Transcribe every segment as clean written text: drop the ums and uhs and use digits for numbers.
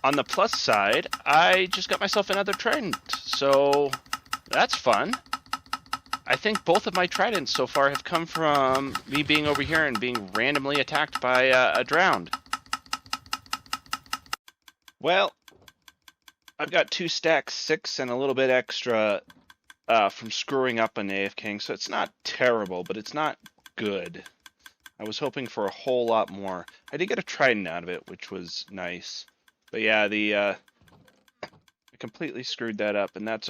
on the plus side, I just got myself another trident, so that's fun. I think both of my tridents so far have come from me being over here and being randomly attacked by a drowned. Well, I've got 2 stacks 6 and a little bit extra from screwing up an AFKing, so it's not terrible, but it's not good. I was hoping for a whole lot more. I did get a trident out of it, which was nice. But yeah, I completely screwed that up, and that's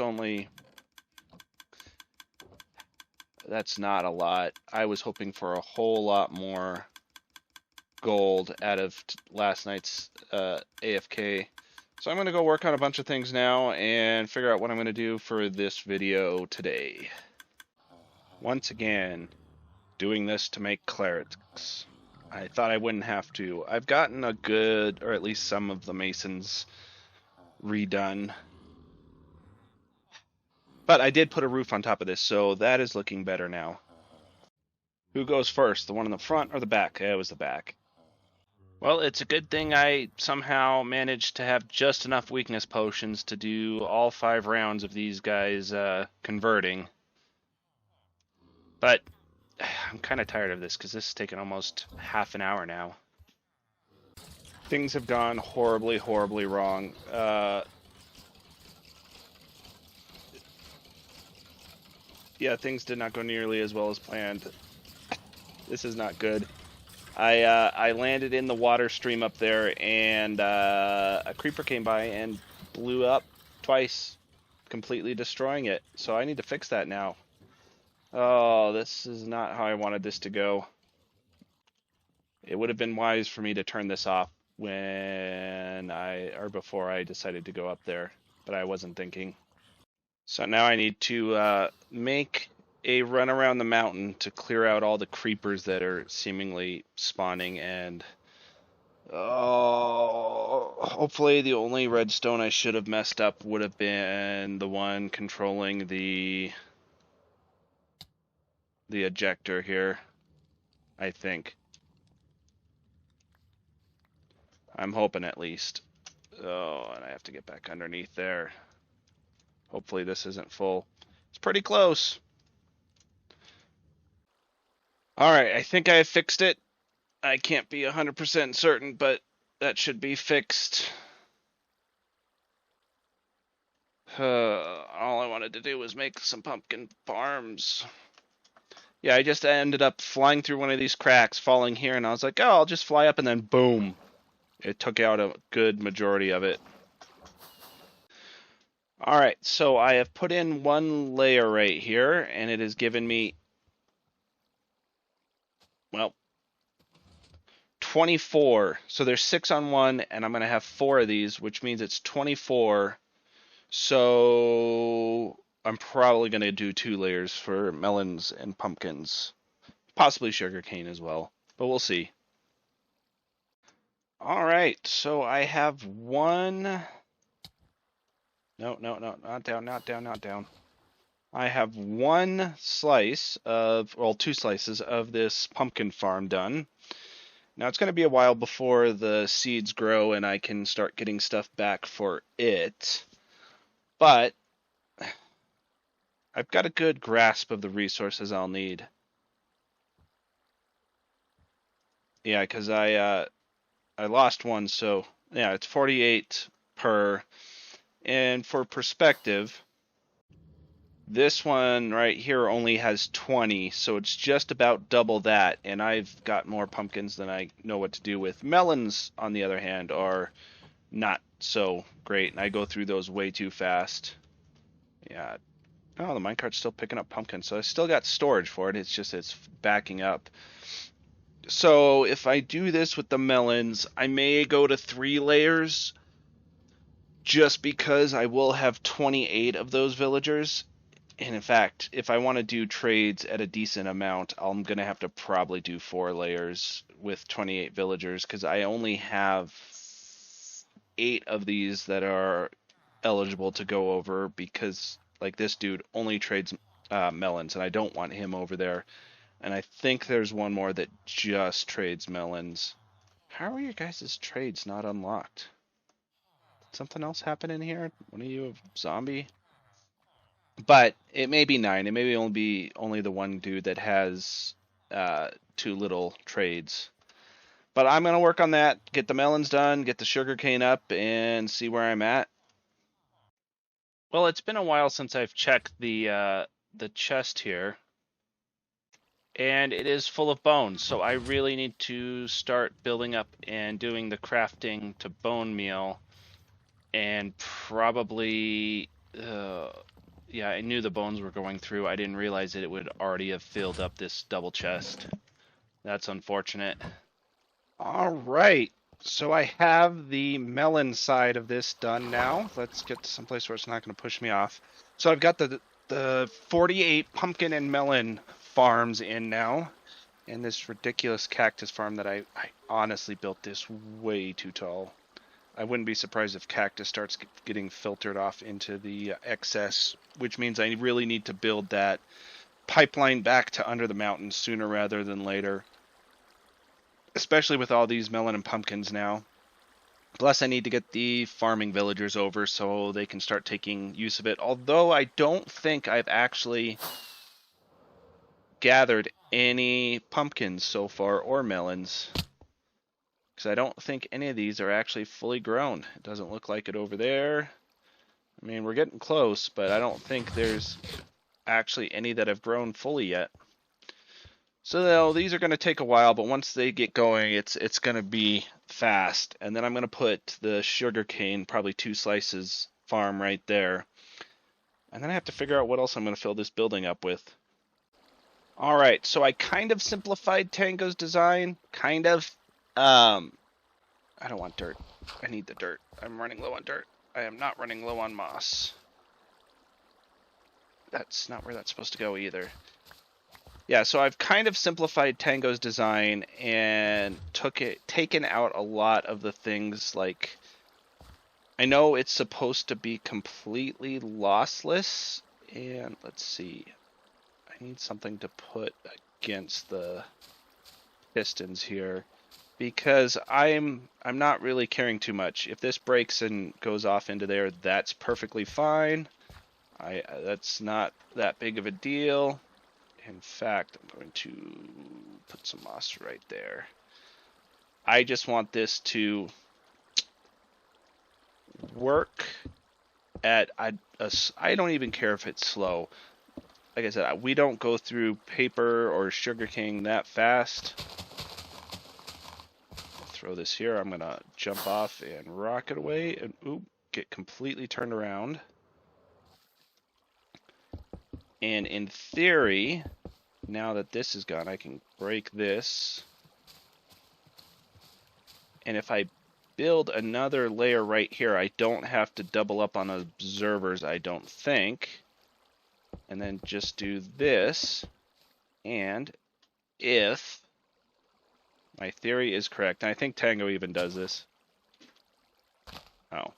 not a lot. I was hoping for a whole lot more gold out of last night's AFK. So I'm going to go work on a bunch of things now and figure out what I'm going to do for this video today. Once again, doing this to make clerics. I thought I wouldn't have to. I've gotten a good, or at least some of the masons redone. But I did put a roof on top of this, so that is looking better now. Who goes first, the one in the front or the back? It was the back. Well, it's a good thing I somehow managed to have just enough weakness potions to do all 5 rounds of these guys converting. But I'm kind of tired of this because this has taken almost half an hour now. Things have gone horribly, horribly wrong. Yeah, things did not go nearly as well as planned. This is not good. I landed in the water stream up there, and a creeper came by and blew up twice, completely destroying it. So I need to fix that now. Oh, this is not how I wanted this to go. It would have been wise for me to turn this off before I decided to go up there, but I wasn't thinking. So now I need to make a run around the mountain to clear out all the creepers that are seemingly spawning, and hopefully the only redstone I should have messed up would have been the one controlling the ejector here, I think. I'm hoping at least. Oh, and I have to get back underneath there. Hopefully this isn't full. It's pretty close. Alright, I think I fixed it. I can't be 100% certain, but that should be fixed. All I wanted to do was make some pumpkin farms. Yeah, I just ended up flying through one of these cracks, falling here, and I was like, oh, I'll just fly up, and then boom. It took out a good majority of it. Alright, so I have put in one layer right here, and it has given me, well, 24. So there's 6 on one, and I'm going to have 4 of these, which means it's 24. So I'm probably going to do 2 layers for melons and pumpkins. Possibly sugarcane as well, but we'll see. Alright, so I have one... No, not down. I have 1 slice of, well, 2 slices of this pumpkin farm done. Now it's going to be a while before the seeds grow and I can start getting stuff back for it. But I've got a good grasp of the resources I'll need. Yeah, because I lost one, so yeah, it's 48 per. And for perspective, this one right here only has 20, so it's just about double that, and I've got more pumpkins than I know what to do with. Melons, on the other hand, are not so great, and I go through those way too fast. Yeah. Oh, the minecart's still picking up pumpkins, so I still got storage for it. It's just it's backing up. So if I do this with the melons, I may go to 3 layers, just because I will have 28 of those villagers. And in fact, if I want to do trades at a decent amount, I'm going to have to probably do 4 layers with 28 villagers, because I only have 8 of these that are eligible to go over, because like this dude only trades melons, and I don't want him over there. And I think there's one more that just trades melons. How are your guys' trades not unlocked? something else happen in here? One of you a zombie? But it may be 9. It may only be the one dude that has 2 little trades. But I'm gonna work on that, get the melons done, get the sugarcane up, and see where I'm at. Well, it's been a while since I've checked the chest here, and it is full of bones. So I really need to start building up and doing the crafting to bone meal, and probably, yeah, I knew the bones were going through. I didn't realize that it would already have filled up this double chest. That's unfortunate. All right. So I have the melon side of this done now. Let's get to someplace where it's not going to push me off. So I've got the 48 pumpkin and melon farms in now. And this ridiculous cactus farm that I honestly built this way too tall. I wouldn't be surprised if cactus starts getting filtered off into the excess, which means I really need to build that pipeline back to under the mountain sooner rather than later. Especially with all these melon and pumpkins now. Plus, I need to get the farming villagers over so they can start taking use of it. Although I don't think I've actually gathered any pumpkins so far, or melons. Because I don't think any of these are actually fully grown. It doesn't look like it over there. I mean, we're getting close, but I don't think there's actually any that have grown fully yet. So these are going to take a while, but once they get going, it's going to be fast. And then I'm going to put the sugarcane, probably 2 slices farm right there. And then I have to figure out what else I'm going to fill this building up with. All right, so I kind of simplified Tango's design, kind of. I don't want dirt. I need the dirt. I'm running low on dirt. I am not running low on moss. That's not where that's supposed to go either. Yeah, so I've kind of simplified Tango's design and taken out a lot of the things like, I know it's supposed to be completely lossless, and let's see, I need something to put against the pistons here because I'm not really caring too much. If this breaks and goes off into there, that's perfectly fine. That's not that big of a deal. In fact, I'm going to put some moss right there. I just want this to work at I don't even care if it's slow. Like I said, we don't go through paper or sugarcane that fast. I'll throw this here. I'm going to jump off and rocket away and get completely turned around. And in theory, now that this is gone, I can break this. And if I build another layer right here, I don't have to double up on observers, I don't think. And then just do this. And if my theory is correct, and I think Tango even does this. Oh.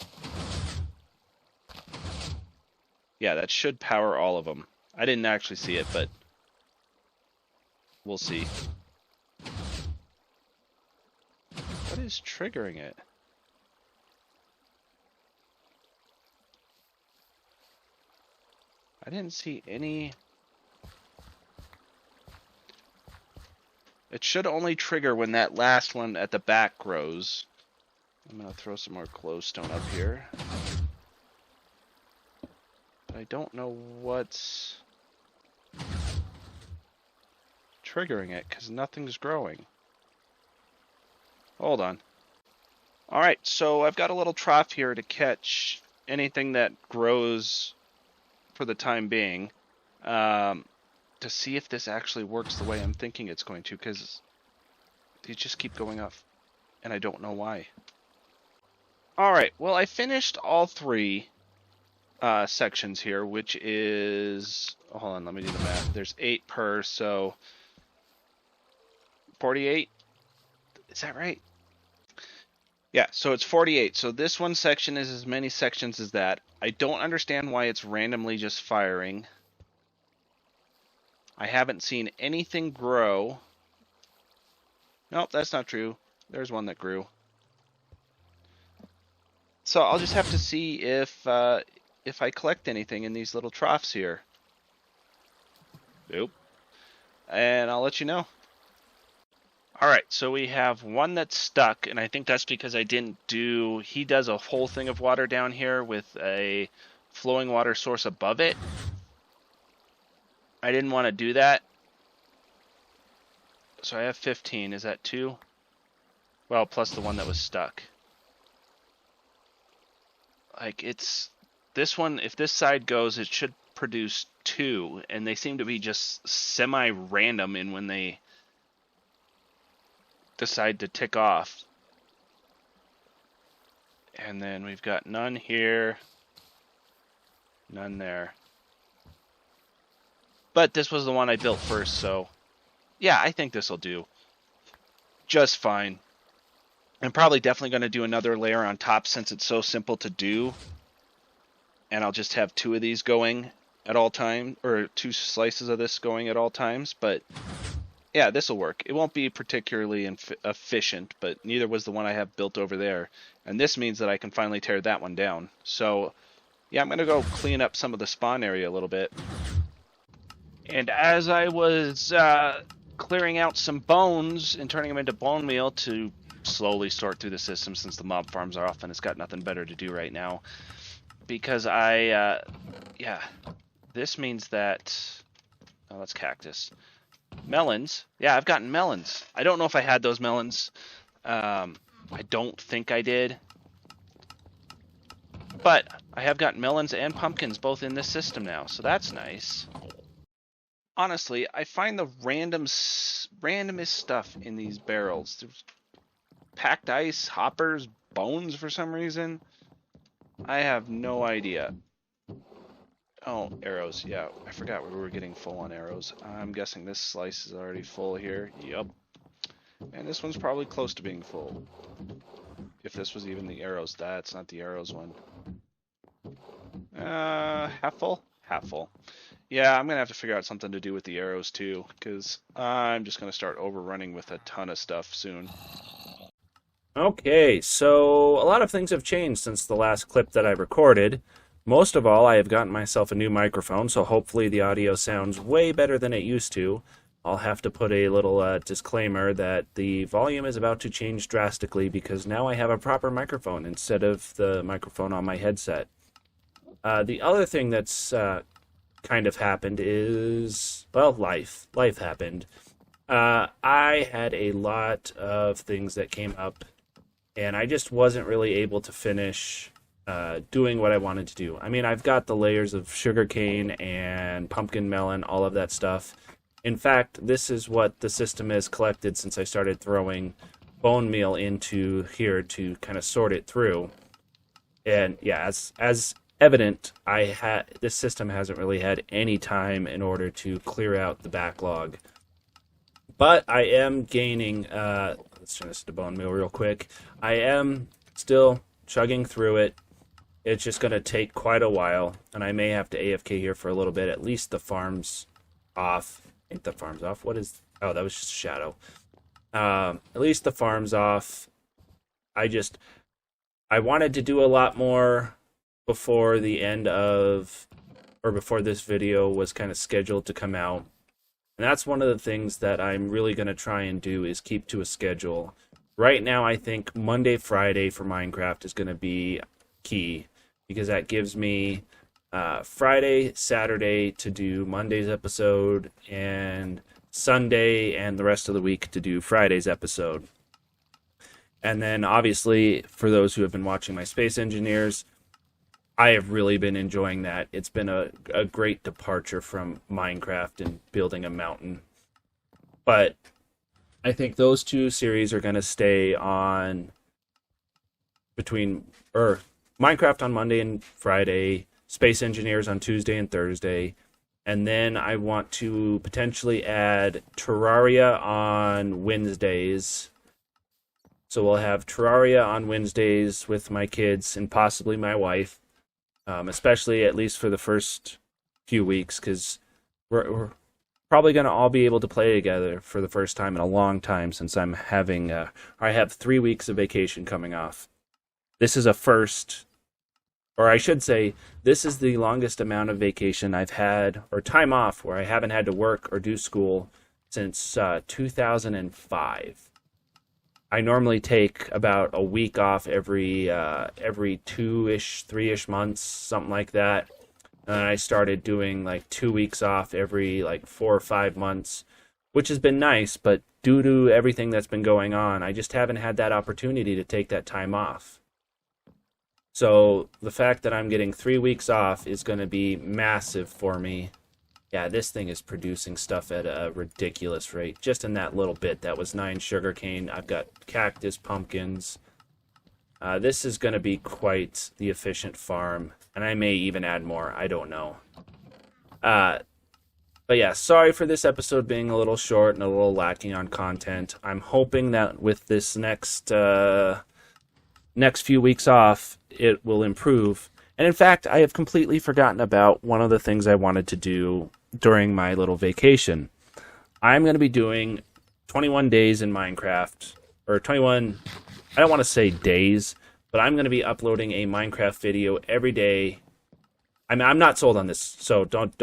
Yeah, that should power all of them. I didn't actually see it, but we'll see. What is triggering it? I didn't see any. It should only trigger when that last one at the back grows. I'm going to throw some more glowstone up here. But I don't know what's triggering it because nothing's growing. Hold on. Alright, so I've got a little trough here to catch anything that grows for the time being. To see if this actually works the way I'm thinking it's going to, because these just keep going up, and I don't know why. Alright, well I finished all 3 sections here, which is, hold on, let me do the math. There's 8 per, so 48? Is that right? Yeah, so it's 48. So this one section is as many sections as that. I don't understand why it's randomly just firing. I haven't seen anything grow. Nope, that's not true. There's one that grew. So I'll just have to see if I collect anything in these little troughs here. Nope. And I'll let you know. All right, so we have one that's stuck, and I think that's because I didn't do. He does a whole thing of water down here with a flowing water source above it. I didn't want to do that. So I have 15. Is that 2? Well, plus the one that was stuck. Like, it's this one, if this side goes, it should produce 2, and they seem to be just semi-random in when they decide to tick off. And then we've got none here, none there. But this was the one I built first, so yeah, I think this will do just fine. I'm probably definitely going to do another layer on top since it's so simple to do. And I'll just have 2 of these going at all times, or 2 slices of this going at all times. But yeah, this will work. It won't be particularly efficient, but neither was the one I have built over there. And this means that I can finally tear that one down. So yeah, I'm going to go clean up some of the spawn area a little bit. And as I was clearing out some bones and turning them into bone meal to slowly sort through the system, since the mob farms are off and it's got nothing better to do right now, because yeah, this means that, oh, that's cactus. Melons. Yeah, I've gotten melons. I don't know if I had those melons. I don't think I did. But I have gotten melons and pumpkins both in this system now, so that's nice. Honestly, I find the randomest stuff in these barrels. There's packed ice, hoppers, bones for some reason. I have no idea. Oh, arrows. Yeah, I forgot we were getting full on arrows. I'm guessing this slice is already full here. Yep. And this one's probably close to being full. If this was even the arrows. That's not the arrows one. Half full? Half full. Yeah, I'm going to have to figure out something to do with the arrows too, because I'm just going to start overrunning with a ton of stuff soon. Okay, so a lot of things have changed since the last clip that I recorded. Most of all, I have gotten myself a new microphone, so hopefully the audio sounds way better than it used to. I'll have to put a little disclaimer that the volume is about to change drastically because now I have a proper microphone instead of the microphone on my headset. The other thing that's kind of happened is, well, life. Life happened. I had a lot of things that came up, and I just wasn't really able to finish doing what I wanted to do. I mean, I've got the layers of sugarcane and pumpkin melon, all of that stuff. In fact, this is what the system has collected since I started throwing bone meal into here to kind of sort it through. And yeah, as evident, this system hasn't really had any time in order to clear out the backlog. But I am gaining, let's turn this to bone meal real quick. I am still chugging through it. It's just going to take quite a while, and I may have to AFK here for a little bit. At least the farm's off. Ain't the farm's off? What is... Oh, that was just a shadow. At least the farm's off. I wanted to do a lot more before the end of... or before this video was kind of scheduled to come out. And that's one of the things that I'm really going to try and do is keep to a schedule. Right now, I think Monday, Friday for Minecraft is going to be key, because that gives me Friday, Saturday to do Monday's episode, and Sunday and the rest of the week to do Friday's episode. And then, obviously, for those who have been watching my Space Engineers, I have really been enjoying that. It's been a great departure from Minecraft and building a mountain. But I think those 2 series are going to stay on Minecraft on Monday and Friday, Space Engineers on Tuesday and Thursday, and then I want to potentially add Terraria on Wednesdays. So we'll have Terraria on Wednesdays with my kids and possibly my wife, especially at least for the first few weeks, because we're probably going to all be able to play together for the first time in a long time, since I have 3 weeks of vacation coming off. this is a first, or I should say, this is the longest amount of vacation I've had, or time off, where I haven't had to work or do school since 2005. I normally take about a week off every 2-ish, 3-ish months, something like that. And I started doing like 2 weeks off every like 4 or 5 months, which has been nice, but due to everything that's been going on, I just haven't had that opportunity to take that time off. So the fact that I'm getting 3 weeks off is going to be massive for me. Yeah, this thing is producing stuff at a ridiculous rate. Just in that little bit, that was 9 sugarcane. I've got cactus, pumpkins. This is going to be quite the efficient farm, and I may even add more. I don't know. But yeah, sorry for this episode being a little short and a little lacking on content. I'm hoping that with this next few weeks off, it will improve. And in fact, I have completely forgotten about one of the things I wanted to do during my little vacation. I'm going to be doing 21 days in Minecraft, or 21, I don't want to say days, but I'm going to be uploading a Minecraft video every day. I'm not sold on this, so don't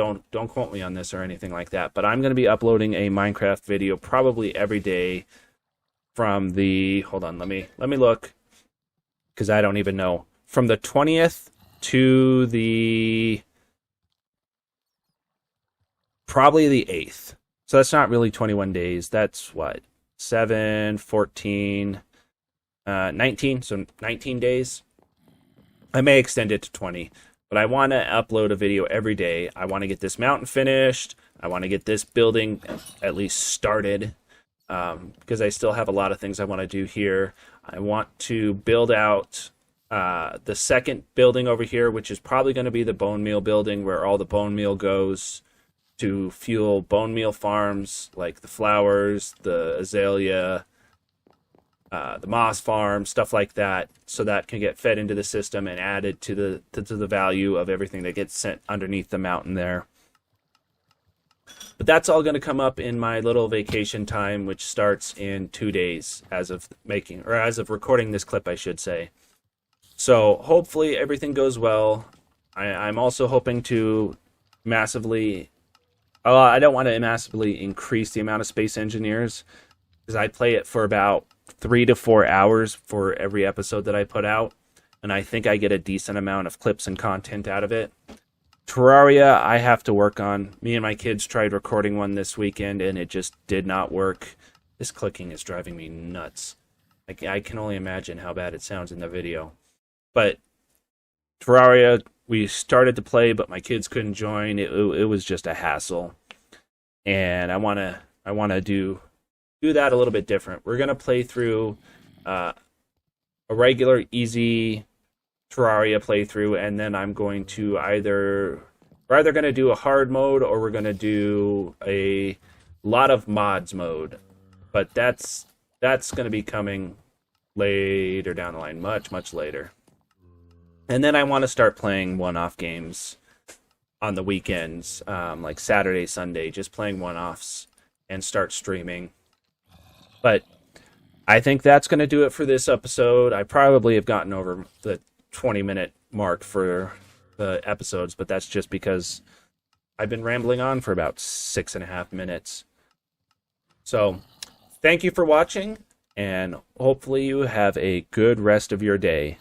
quote me on this or anything like that, but I'm going to be uploading a Minecraft video probably every day from the, hold on, let me look, because I don't even know, from the 20th to the probably the 8th. So that's not really 21 days. That's what? 7, 14, 19. So 19 days. I may extend it to 20. But I want to upload a video every day. I want to get this mountain finished. I want to get this building at least started. Because I still have a lot of things I want to do here. I want to build out the second building over here, which is probably going to be the bone meal building, where all the bone meal goes to fuel bone meal farms, like the flowers, the azalea, the moss farm, stuff like that, so that can get fed into the system and added to the value of everything that gets sent underneath the mountain there. But that's all going to come up in my little vacation time, which starts in 2 days as of recording this clip, I should say. So hopefully everything goes well. I'm also hoping to massively, I don't want to massively increase the amount of Space Engineers, because I play it for about 3 to 4 hours for every episode that I put out, and I think I get a decent amount of clips and content out of it. Terraria, I have to work on. Me and my kids tried recording one this weekend, and it just did not work. This clicking is driving me nuts. I can only imagine how bad it sounds in the video. But Terraria, we started to play, but my kids couldn't join. It was just a hassle, and I want to do that a little bit different. We're gonna play through a regular easy Terraria playthrough, and then I'm going to we're either gonna do a hard mode, or we're gonna do a lot of mods mode. But that's gonna be coming later down the line, much later. And then I want to start playing one-off games on the weekends, like Saturday, Sunday, just playing one-offs and start streaming. But I think that's going to do it for this episode. I probably have gotten over the 20-minute mark for the episodes, but that's just because I've been rambling on for about 6.5 minutes. So thank you for watching, and hopefully you have a good rest of your day.